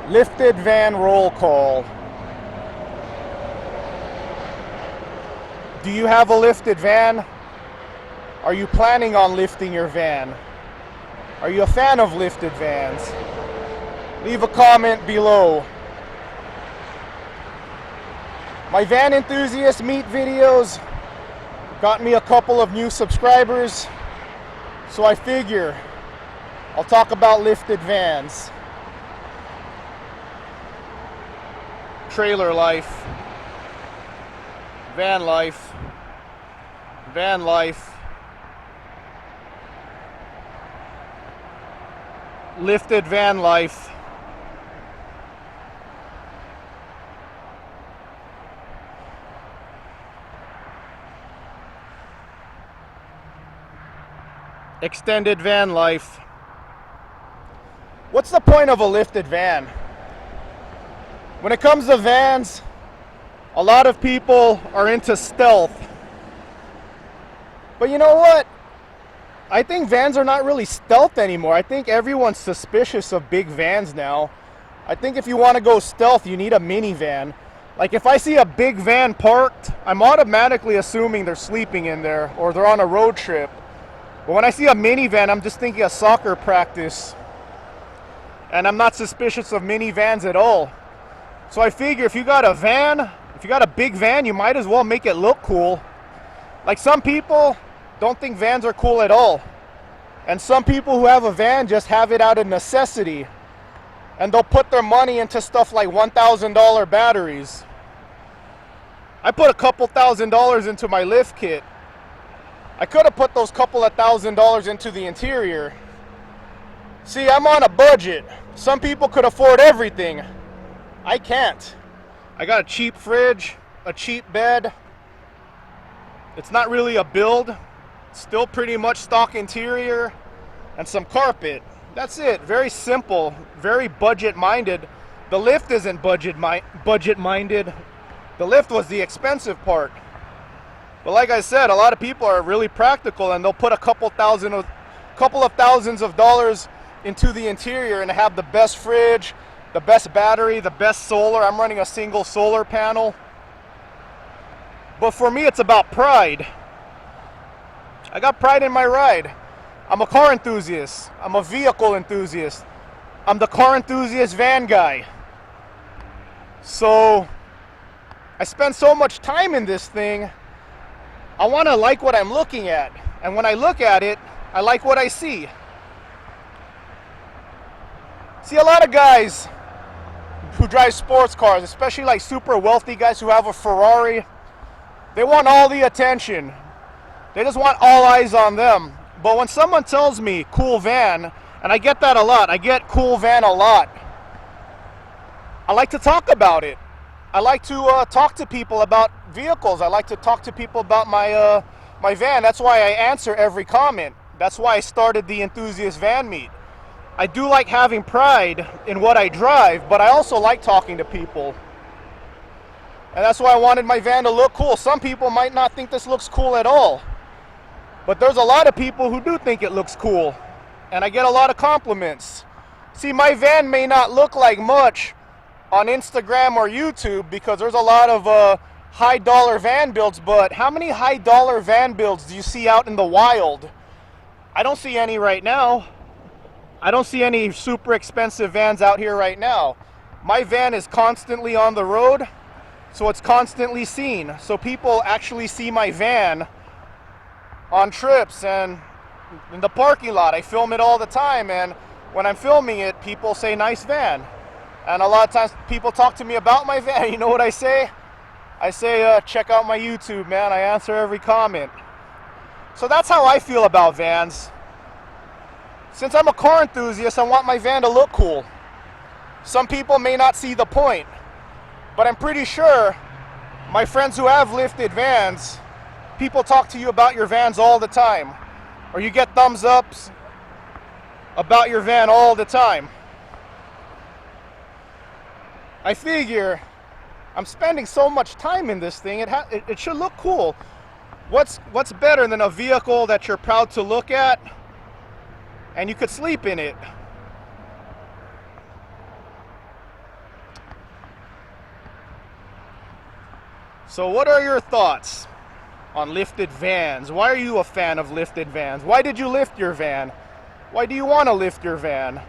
Lifted van roll call. Do you have a lifted van? Are you planning on lifting your van? Are you a fan of lifted vans? Leave a comment below. My Van Enthusiast meet videos got me a couple of new subscribers, so I figure I'll talk about lifted vans. Trailer life, van life, van life, lifted van life. Extended van life. What's the point of a lifted van? When it comes to vans, a lot of people are into stealth. But you know what? I think vans are not really stealth anymore. I think everyone's suspicious of big vans now. I think if you want to go stealth, you need a minivan. Like if I see a big van parked, I'm automatically assuming they're sleeping in there or they're on a road trip. But when I see a minivan, I'm just thinking of soccer practice. And I'm not suspicious of minivans at all. So I figure if you got a van, if you got a big van, you might as well make it look cool. Like some people don't think vans are cool at all. And some people who have a van just have it out of necessity. And they'll put their money into stuff like $1,000 batteries. I put a couple $1,000s into my lift kit. I could have put those couple of $1,000s into the interior. See, I'm on a budget. Some people could afford everything. I can't. I got a cheap fridge, a cheap bed. It's not really a build. Still pretty much stock interior and some carpet. That's it. Very simple, very budget-minded. The lift isn't budget-minded. The lift was the expensive part. But like I said, a lot of people are really practical and they'll put a couple of thousands of dollars into the interior and have the best fridge, the best battery, the best solar. I'm running a single solar panel. But for me, it's about pride. I got pride in my ride. I'm a car enthusiast. I'm a vehicle enthusiast. I'm the car enthusiast van guy. So I spend so much time in this thing. I want to like what I'm looking at. And when I look at it, I like what I see. See, a lot of guys who drive sports cars, especially like super wealthy guys who have a Ferrari, they want all the attention. They just want all eyes on them. But when someone tells me cool van, and I get that a lot, I get cool van a lot, I like to talk about it. I like to talk to people about vehicles. I like to talk to people about my van. That's why I answer every comment. That's why I started the Enthusiast Van Meet. I do like having pride in what I drive, but I also like talking to people. And that's why I wanted my van to look cool. Some people might not think this looks cool at all. But there's a lot of people who do think it looks cool. And I get a lot of compliments. See, my van may not look like much on Instagram or YouTube because there's a lot of high dollar van builds, but how many high dollar van builds do you see out in the wild? I don't see any right now. I don't see any super expensive vans out here right now. My van is constantly on the road, so it's constantly seen. So people actually see my van on trips and in the parking lot. I film it all the time, and when I'm filming it, people say nice van. And a lot of times people talk to me about my van. You know what I say? I say, check out my YouTube, man. I answer every comment. So that's how I feel about vans. Since I'm a car enthusiast, I want my van to look cool. Some people may not see the point, but I'm pretty sure my friends who have lifted vans, people talk to you about your vans all the time. Or you get thumbs ups about your van all the time. I figure I'm spending so much time in this thing, it should look cool. What's better than a vehicle that you're proud to look at and you could sleep in it? So what are your thoughts on lifted vans? Why are you a fan of lifted vans? Why did you lift your van? Why do you want to lift your van?